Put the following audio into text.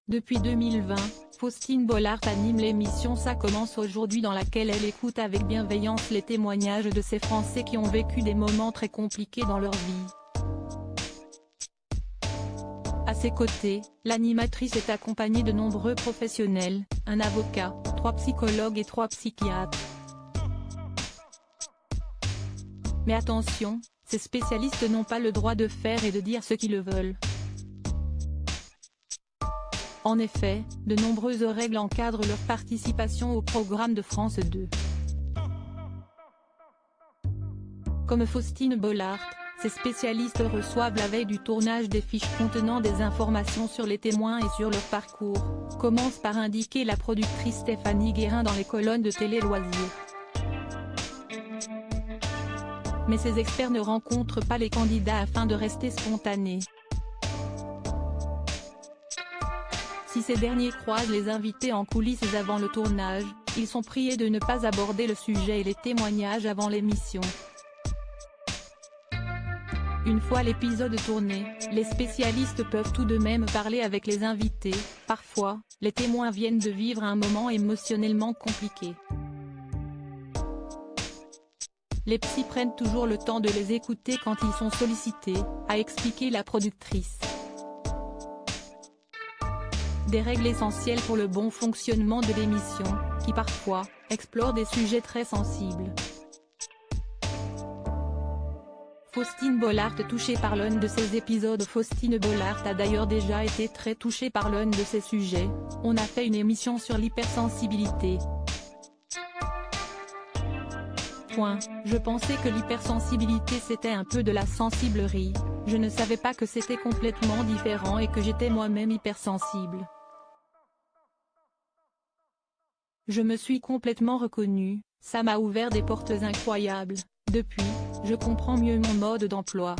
Depuis 2020, Faustine Bollaert anime l'émission Ça commence aujourd'hui dans laquelle elle écoute avec bienveillance les témoignages de ces Français qui ont vécu des moments très compliqués dans leur vie. À ses côtés, l'animatrice est accompagnée de nombreux professionnels, un avocat, 3 psychologues et 3 psychiatres. Mais attention, ces spécialistes n'ont pas le droit de faire et de dire ce qu'ils veulent. En effet, de nombreuses règles encadrent leur participation au programme de France 2. Comme Faustine Bollaert, ces spécialistes reçoivent la veille du tournage des fiches contenant des informations sur les témoins et sur leur parcours, commence par indiquer la productrice Stéphanie Guérin dans les colonnes de Télé Loisirs. Mais ces experts ne rencontrent pas les candidats afin de rester spontanés. Si ces derniers croisent les invités en coulisses avant le tournage, ils sont priés de ne pas aborder le sujet et les témoignages avant l'émission. Une fois l'épisode tourné, les spécialistes peuvent tout de même parler avec les invités. Parfois, les témoins viennent de vivre un moment émotionnellement compliqué. Les psys prennent toujours le temps de les écouter quand ils sont sollicités, a expliqué la productrice. Des règles essentielles pour le bon fonctionnement de l'émission, qui parfois, explore des sujets très sensibles. Faustine Bollaert touchée par l'un de ces épisodes. Faustine Bollaert a d'ailleurs déjà été très touchée par l'un de ces sujets. On a fait une émission sur l'hypersensibilité. Je pensais que l'hypersensibilité c'était un peu de la sensiblerie, je ne savais pas que c'était complètement différent et que j'étais moi-même hypersensible. Je me suis complètement reconnue, ça m'a ouvert des portes incroyables. Depuis, je comprends mieux mon mode d'emploi.